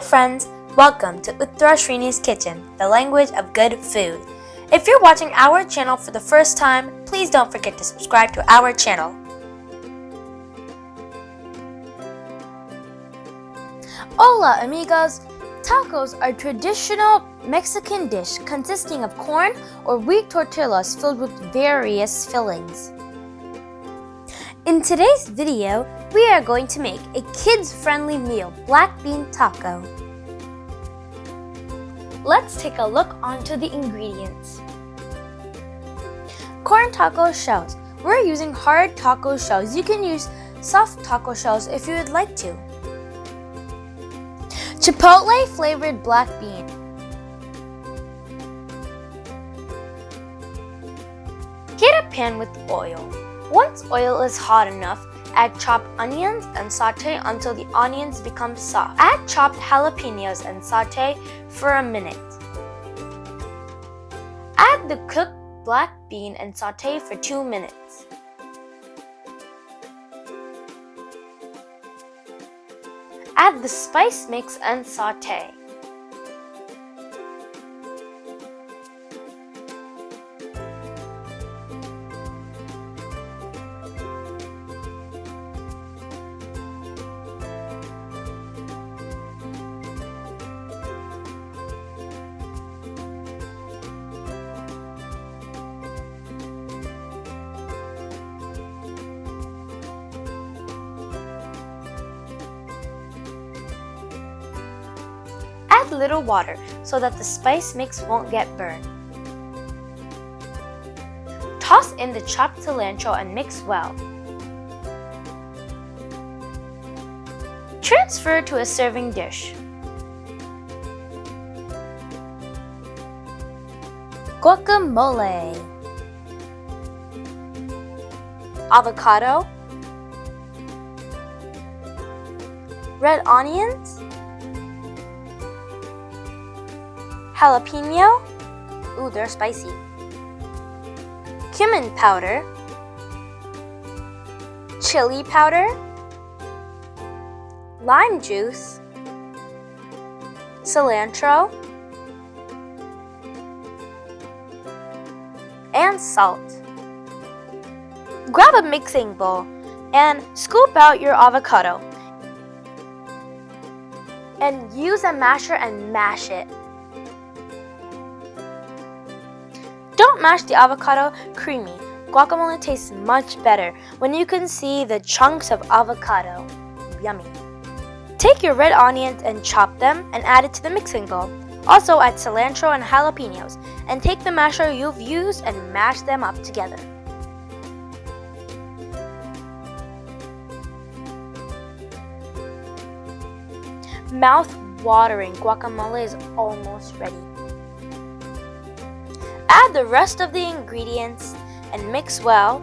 friends, welcome to Uttara Srini's Kitchen, the language of good food. If you're watching our channel for the first time, please don't forget to subscribe to our channel. Hola amigos! Tacos are a traditional Mexican dish consisting of corn or wheat tortillas filled with various fillings. In today's video, we are going to make a kids-friendly meal, black bean taco. Let's take a look onto the ingredients. Corn taco shells. We're using hard taco shells. You can use soft taco shells if you would like to. Chipotle flavored black bean. Heat a pan with oil. Once oil is hot enough, add chopped onions and saute until the onions become soft. Add chopped jalapenos and saute for a minute. Add the cooked black bean and saute for 2 minutes. Add the spice mix and saute. Add little water so that the spice mix won't get burned. Toss in the chopped cilantro and mix well. Transfer to a serving dish. Guacamole. Avocado. Red onions. Jalapeno. Ooh, they're spicy. Cumin powder. Chili powder. Lime juice. Cilantro. And salt. Grab a mixing bowl and scoop out your avocado. And use a masher and mash it. Don't mash the avocado creamy. Guacamole tastes much better when you can see the chunks of avocado. Yummy. Take your red onions and chop them and add it to the mixing bowl. Also add cilantro and jalapenos and take the masher you've used and mash them up together. Mouth-watering guacamole is almost ready. Add the rest of the ingredients and mix well.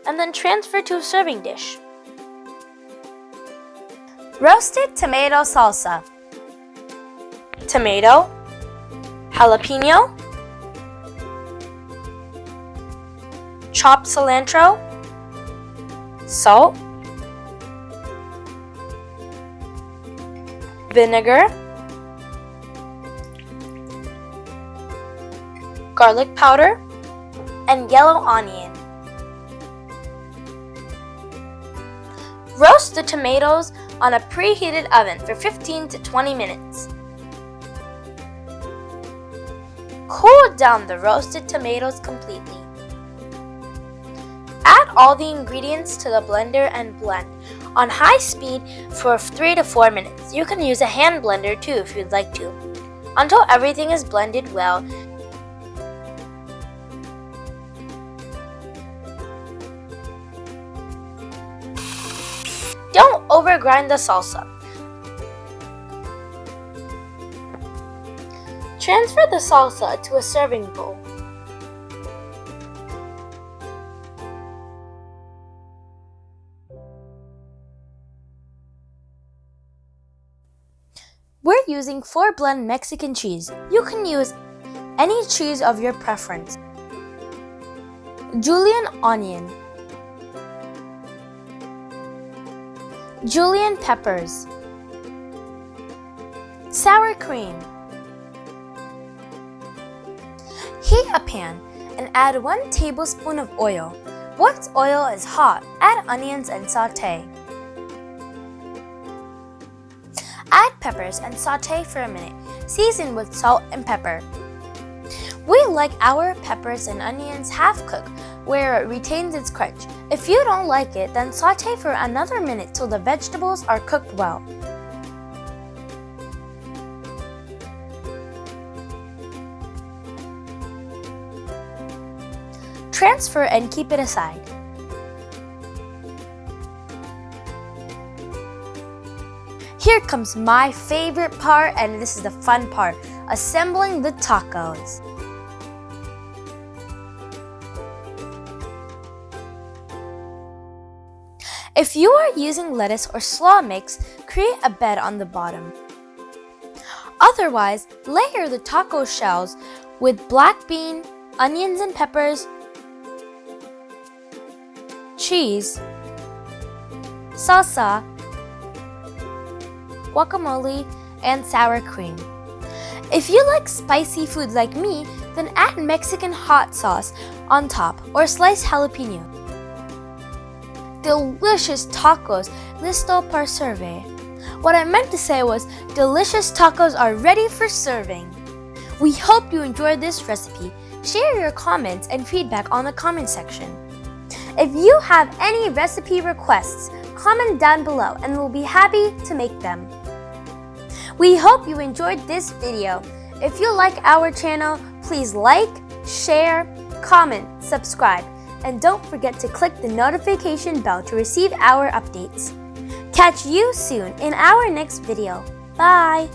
And then transfer to a serving dish. Roasted tomato salsa. Tomato, jalapeno, chopped cilantro, salt, vinegar, garlic powder, and yellow onion. Roast the tomatoes on a preheated oven for 15 to 20 minutes. Cool down the roasted tomatoes completely. Add all the ingredients to the blender and blend on high speed for 3 to 4 minutes. You can use a hand blender too if you'd like to, until everything is blended well. Don't overgrind the salsa. Transfer the salsa to a serving bowl. using 4-blend Mexican cheese. You can use any cheese of your preference. Julienne onion, julienne peppers, sour cream. Heat a pan and add 1 tablespoon of oil. Once oil is hot, add onions and saute. Add peppers and saute for a minute. Season with salt and pepper. We like our peppers and onions half cooked, where it retains its crunch. If you don't like it, then saute for another minute till the vegetables are cooked well. Transfer and keep it aside. Here comes my favorite part, and this is the fun part, assembling the tacos. If you are using lettuce or slaw mix, create a bed on the bottom. Otherwise, layer the taco shells with black bean, onions and peppers, cheese, salsa, guacamole, and sour cream. If you like spicy food like me, then add Mexican hot sauce on top or sliced jalapeno. Delicious tacos, listo para servir. What I meant to say was, delicious tacos are ready for serving. We hope you enjoyed this recipe. Share your comments and feedback on the comment section. If you have any recipe requests, comment down below and we'll be happy to make them. We hope you enjoyed this video. If you like our channel, please like, share, comment, subscribe, and don't forget to click the notification bell to receive our updates. Catch you soon in our next video. Bye!